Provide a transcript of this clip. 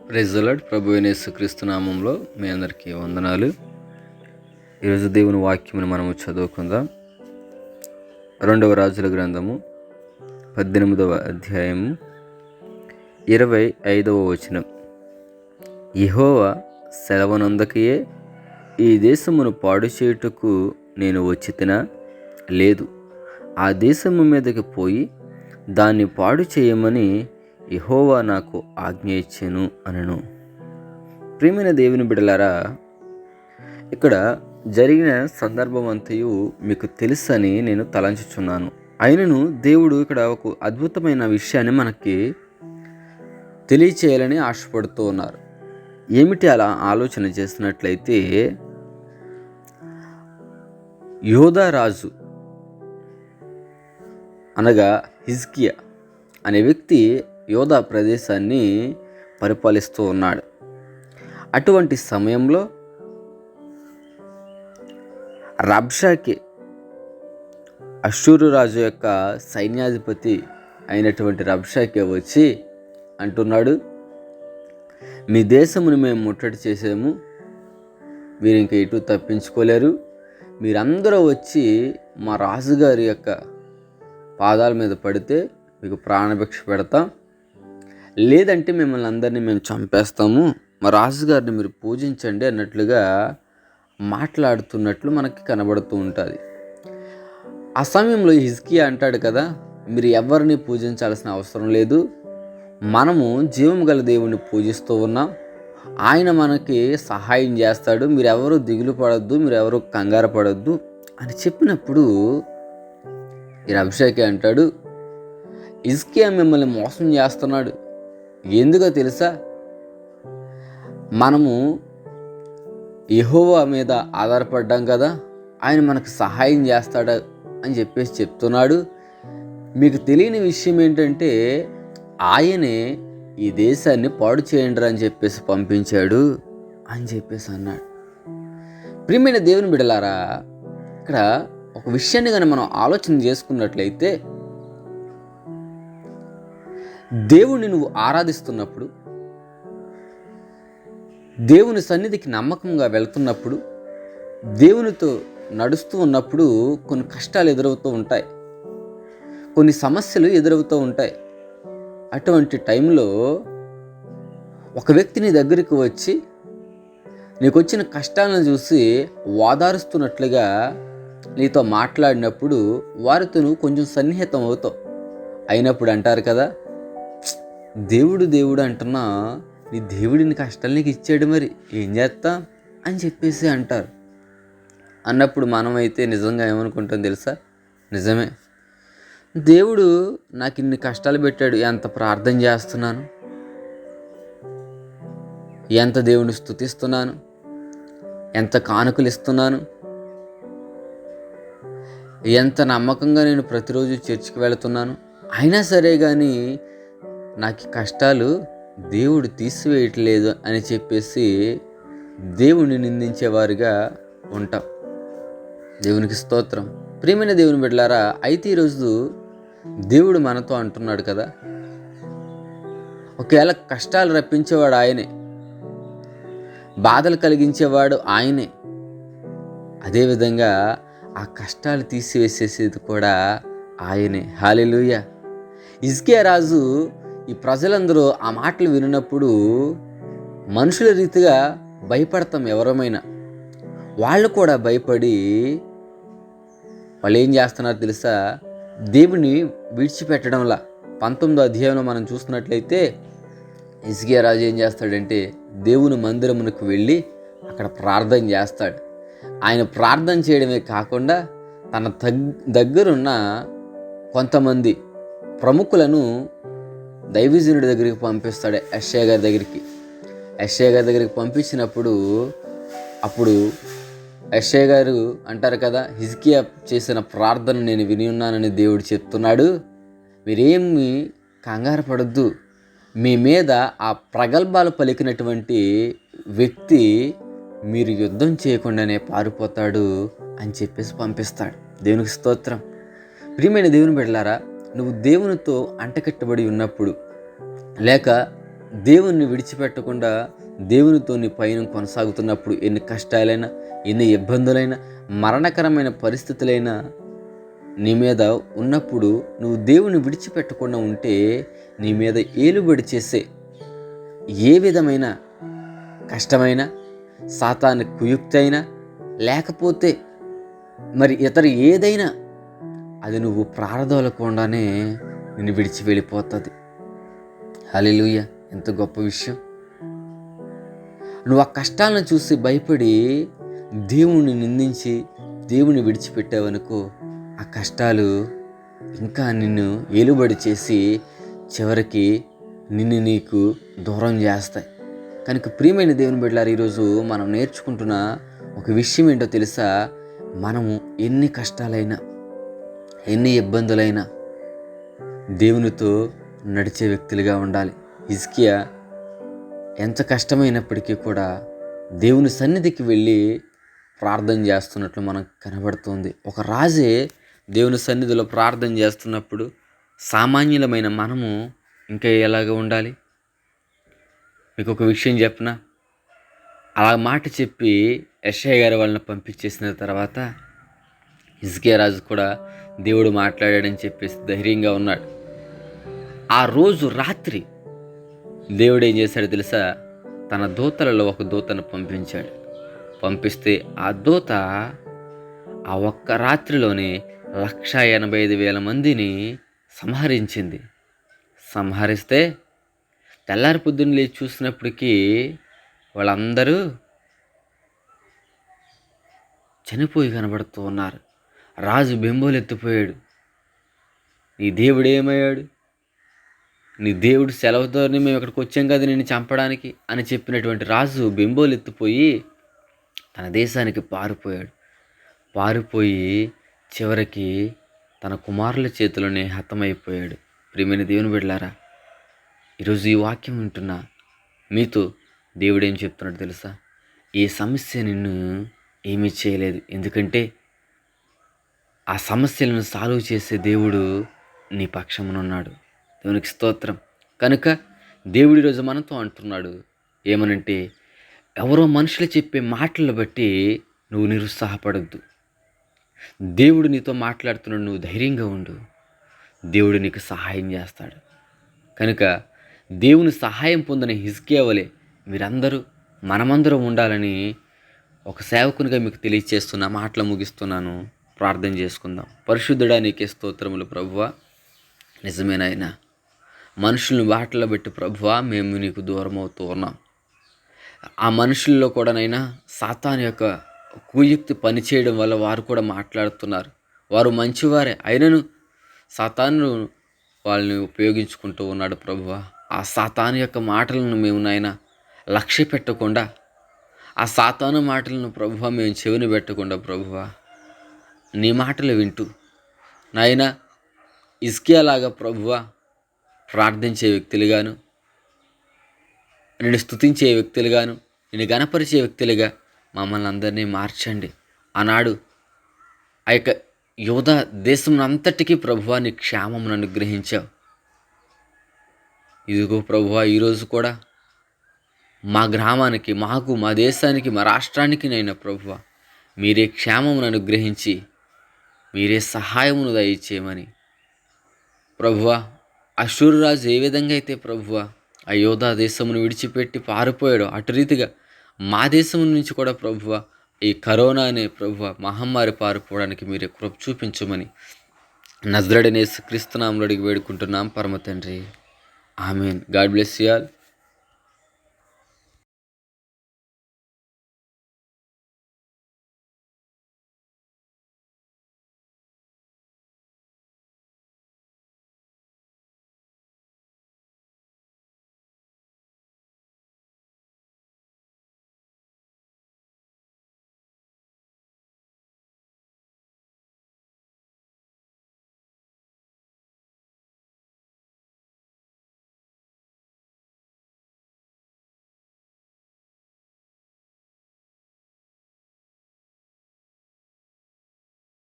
Praise the lord. ప్రభు అయిన యేసుక్రీస్తు నామంలో మీ అందరికీ వందనాలు. ఈరోజు దేవుని వాక్యమును మనము చదువుకుందాం. 2వ రాజుల గ్రంథము 18వ అధ్యాయము 25వ వచనం. యెహోవా సెలవునందకయే ఈ దేశమును పాడు చేయుటకు నేను వచ్చితినా? లేదు, ఆ దేశము మీదకి పోయి దాన్ని పాడు చేయమని యెహోవా నాకు ఆజ్ఞ ఇచ్చెను అనెను. ప్రియమైన దేవుని బిడ్డలారా, ఇక్కడ జరిగిన సందర్భం అంతయు మీకు తెలుసని నేను తలంచుచున్నాను. అయినను దేవుడు ఇక్కడ ఒక అద్భుతమైన విషయాన్ని మనకి తెలియచేయాలని ఆశపడుతూ ఉన్నారు. ఏమిటి అలా ఆలోచన చేస్తున్నట్లయితే, యోధా రాజు అనగా హిజ్కియా అనే వ్యక్తి యోధా ప్రదేశాన్ని పరిపాలిస్తూ ఉన్నాడు. అటువంటి సమయంలో రబ్షాకే, అష్షూరు రాజు యొక్క సైన్యాధిపతి అయినటువంటి రబ్షాకే వచ్చి అంటున్నాడు, మీ దేశమును మేము ముట్టడి చేసాము, మీరు ఇంక ఎటు తప్పించుకోలేరు, మీరందరూ వచ్చి మా రాజుగారి యొక్క పాదాల మీద పడితే మీకు ప్రాణభిక్ష పెడతాం, లేదంటే మిమ్మల్ని అందరినీ మేము చంపేస్తాము, మా రాజుగారిని మీరు పూజించండి అన్నట్లుగా మాట్లాడుతున్నట్లు మనకి కనబడుతూ ఉంటుంది. ఆ సమయంలో హిజ్కియా అంటాడు కదా, మీరు ఎవరిని పూజించాల్సిన అవసరం లేదు, మనము జీవము గల దేవుణ్ణి పూజిస్తూ ఉన్నాం, ఆయన మనకి సహాయం చేస్తాడు, మీరెవరూ దిగులు పడద్దు, మీరెవరూ కంగారు పడద్దు అని చెప్పినప్పుడు ఈ రబ్షాకే అంటాడు, హిజ్కియా మిమ్మల్ని మోసం చేస్తున్నాడు, ఎందుకో తెలుసా? మనము యెహోవా మీద ఆధారపడ్డాం కదా, ఆయన మనకు సహాయం చేస్తాడు అని చెప్పేసి చెప్తున్నాడు. మీకు తెలియని విషయం ఏంటంటే, ఆయనే ఈ దేశాన్ని పాడు చేయండి అని చెప్పేసి పంపించాడు అని చెప్పేసి అన్నాడు. ప్రియమైన దేవుని బిడ్డలారా, ఇక్కడ ఒక విషయాన్ని కానీ మనం ఆలోచన చేసుకున్నట్లయితే, దేవుణ్ణి నువ్వు ఆరాధిస్తున్నప్పుడు, దేవుని సన్నిధికి నమ్మకంగా వెళ్తున్నప్పుడు, దేవునితో నడుస్తూ ఉన్నప్పుడు కొన్ని కష్టాలు ఎదురవుతూ ఉంటాయి, కొన్ని సమస్యలు ఎదురవుతూ ఉంటాయి. అటువంటి టైంలో ఒక వ్యక్తి నీ దగ్గరికి వచ్చి నీకు వచ్చిన కష్టాలను చూసి ఓదారుస్తున్నట్లుగా నీతో మాట్లాడినప్పుడు వారితో నువ్వు కొంచెం సన్నిహితం అవుతావు. అయినప్పుడు అంటారు కదా, దేవుడు దేవుడు అంటున్నా, నీ దేవుడిని కష్టాలు నీకు ఇచ్చాడు, మరి ఏం చేస్తా అని చెప్పేసి అంటారు. అన్నప్పుడు మనమైతే నిజంగా ఏమనుకుంటాం తెలుసా? నిజమే, దేవుడు నాకు ఇన్ని కష్టాలు పెట్టాడు, ఎంత ప్రార్థన చేస్తున్నాను, ఎంత దేవుని స్తుతిస్తున్నాను, ఎంత కానుకలు ఇస్తున్నాను, ఎంత నమ్మకంగా నేను ప్రతిరోజు చర్చికి వెళుతున్నాను, అయినా సరే కానీ నాకు కష్టాలు దేవుడు తీసివేయట్లేదు అని చెప్పేసి దేవుణ్ణి నిందించేవారుగా ఉంటాం. దేవునికి స్తోత్రం. ప్రియమైన దేవుని బిడ్డలారా, అయితే ఈరోజు దేవుడు మనతో అంటున్నాడు కదా, ఒకవేళ కష్టాలు రప్పించేవాడు ఆయనే, బాధలు కలిగించేవాడు ఆయనే, అదేవిధంగా ఆ కష్టాలు తీసివేసేసేది కూడా ఆయనే. హల్లెలూయా. హిజ్కియా రాజు ఈ ప్రజలందరూ ఆ మాటలు విన్నప్పుడు మనుషుల రీతిగా భయపడతాం ఎవరమైనా. వాళ్ళు కూడా భయపడి వాళ్ళు ఏం చేస్తున్నారు తెలుసా? దేవుని విడిచిపెట్టడంలా. 19వ అధ్యాయంలో మనం చూస్తున్నట్లయితే హిజ్కియా రాజు ఏం చేస్తాడంటే, దేవుని మందిరమునకు వెళ్ళి అక్కడ ప్రార్థన చేస్తాడు. ఆయన ప్రార్థన చేయడమే కాకుండా తన దగ్గరున్న కొంతమంది ప్రముఖులను దైవజనుడి దగ్గరికి పంపిస్తాడు, యెషయా గారి దగ్గరికి. యెషయా గారి దగ్గరికి పంపించినప్పుడు అప్పుడు యెషయా గారు అంటారు కదా, హిజ్కియా చేసిన ప్రార్థన నేను విని ఉన్నానని దేవుడు చెప్తున్నాడు, మీరేమి కంగారు పడద్దు, మీ మీద ఆ ప్రగల్భాలు పలికినటువంటి వ్యక్తి మీరు యుద్ధం చేయకుండానే పారిపోతాడు అని చెప్పేసి పంపిస్తాడు. దేవునికి స్తోత్రం. ప్రియమైన దేవుని బిడ్డలారా, నువ్వు దేవునితో అంటకట్టబడి ఉన్నప్పుడు, లేక దేవుణ్ణి విడిచిపెట్టకుండా దేవునితో నీ పయనం కొనసాగుతున్నప్పుడు ఎన్ని కష్టాలైనా, ఎన్ని ఇబ్బందులైనా, మరణకరమైన పరిస్థితులైనా నీ మీద ఉన్నప్పుడు నువ్వు దేవుని విడిచిపెట్టకుండా ఉంటే నీ మీద ఏలుబడి చేసే ఏ విధమైన కష్టమైనా, సాతాను కుయుక్తి అయినా, లేకపోతే మరి ఇతర ఏదైనా అది నువ్వు ప్రారదోలకుండానే నిన్ను విడిచి వెళ్ళిపోతుంది. హల్లెలూయా! ఎంత గొప్ప విషయం. నువ్వు ఆ కష్టాలను చూసి భయపడి దేవుణ్ణి నిందించి దేవుని విడిచిపెట్టావనుకో, ఆ కష్టాలు ఇంకా నిన్ను ఏలుబడి చేసి చివరికి నిన్ను నీకు దూరం చేస్తాయి. కనుక ప్రియమైన దేవుని బిడ్డలారా, ఈరోజు మనం నేర్చుకుంటున్న ఒక విషయం ఏంటో తెలుసా? మనము ఎన్ని కష్టాలైనా, ఎన్ని ఇబ్బందులైనా దేవునితో నడిచే వ్యక్తులుగా ఉండాలి. హిజ్కియా ఎంత కష్టమైనప్పటికీ కూడా దేవుని సన్నిధికి వెళ్ళి ప్రార్థన చేస్తున్నట్లు మనకు కనబడుతుంది. ఒక రాజే దేవుని సన్నిధిలో ప్రార్థన చేస్తున్నప్పుడు సామాన్యులమైన మనము ఇంకా ఎలాగ ఉండాలి? మీకు ఒక విషయం చెప్పనా? అలా మాట చెప్పి యెషయా గారి వాళ్ళని పంపించేసిన తర్వాత హిజ్కియా రాజు కూడా దేవుడు మాట్లాడాడని చెప్పేసి ధైర్యంగా ఉన్నాడు. ఆ రోజు రాత్రి దేవుడు ఏం చేశాడో తెలుసా? తన దూతలలో ఒక దూతను పంపించాడు. పంపిస్తే ఆ దూత ఆ ఒక్క రాత్రిలోనే 1,85,000 మందిని సంహరించింది. సంహరిస్తే తెల్లారి పొద్దున్న లేచి చూసినప్పటికీ వాళ్ళందరూ చనిపోయి కనబడుతూ ఉన్నారు. రాజు బెంబోలెత్తిపోయాడు. నీ దేవుడు ఏమయ్యాడు? నీ దేవుడు సెలవుతోనే మేము ఇక్కడికి వచ్చాం కదా నిన్ను చంపడానికి అని చెప్పినటువంటి రాజు బెంబోలెత్తిపోయి తన దేశానికి పారిపోయి చివరికి తన కుమారుల చేతిలోనే హతమైపోయాడు. ప్రియమైన దేవుని బిడ్డలారా, ఈరోజు ఈ వాక్యం వింటున్నా మీతో దేవుడు ఏం చెప్తున్నాడు తెలుసా? ఈ సమస్య నిన్ను ఏమీ చేయలేదు. ఎందుకంటే ఆ సమస్యలను సాల్వ్ చేసే దేవుడు నీ పక్షమునున్నాడు. దేవునికి స్తోత్రం. కనుక దేవుడు ఈరోజు మనతో అంటున్నాడు ఏమనంటే, ఎవరో మనుషులు చెప్పే మాటలను బట్టి నువ్వు నిరుత్సాహపడద్దు. దేవుడు నీతో మాట్లాడుతున్నాడు, నువ్వు ధైర్యంగా ఉండు. దేవుడు నీకు సహాయం చేస్తాడు. కనుక దేవుని సహాయం పొందిన హిజ్కియా వలె మీరందరూ మనమందరం ఉండాలని ఒక సేవకునిగా మీకు తెలియచేస్తున్న మాటలు ముగిస్తున్నాను. ప్రార్థన చేసుకుందాం. పరిశుద్ధుడా, నీకే స్తోత్రములు ప్రభువా. నిజమేనాయనా, మనుషులను బాటలో పెట్టి ప్రభువా మేము నీకు దూరం అవుతూ ఉన్నాం. ఆ మనుషుల్లో కూడానైనా సాతాను యొక్క కుయుక్తి పనిచేయడం వల్ల వారు కూడా మాట్లాడుతున్నారు. వారు మంచివారే అయినను సాతాను వాళ్ళని ఉపయోగించుకుంటూ ఉన్నాడు ప్రభువా. ఆ సాతాను యొక్క మాటలను మేము నాయన లక్ష్య పెట్టకుండా, ఆ సాతాను మాటలను ప్రభువా మేము చెవిని పెట్టకుండా ప్రభువా నీ మాటలు వింటూ నాయన హిజ్కియాలాగా ప్రభువా ప్రార్థించే వ్యక్తులుగాను, నిన్ను స్తుతించే వ్యక్తులుగాను, నిన్ను గణపరిచే వ్యక్తులుగా మమ్మల్ని అందరినీ మార్చండి. ఆనాడు ఆ యొక్క యోధా దేశం అంతటికీ ప్రభువా నీ క్షేమమును అనుగ్రహించావు. ఇదిగో ప్రభువా ఈరోజు కూడా మా గ్రామానికి, మాకు, మా దేశానికి, మా రాష్ట్రానికి నైనా ప్రభువా మీరే క్షేమమును అనుగ్రహించి మీరే సహాయమును దయచేయమని ప్రభువా, అష్షూరురాజు ఏ విధంగా అయితే ప్రభువా ఆ యోధా దేశమును విడిచిపెట్టి పారిపోయాడో అటు రీతిగా మా దేశం నుంచి కూడా ప్రభువా ఈ కరోనా అనే ప్రభువా మహమ్మారి పారిపోవడానికి మీరే కృప చూపించమని నజరేయుడైన యేసుక్రీస్తు నామములో అడిగి వేడుకుంటున్నాం పరమ తండ్రి. Amen. God bless you all.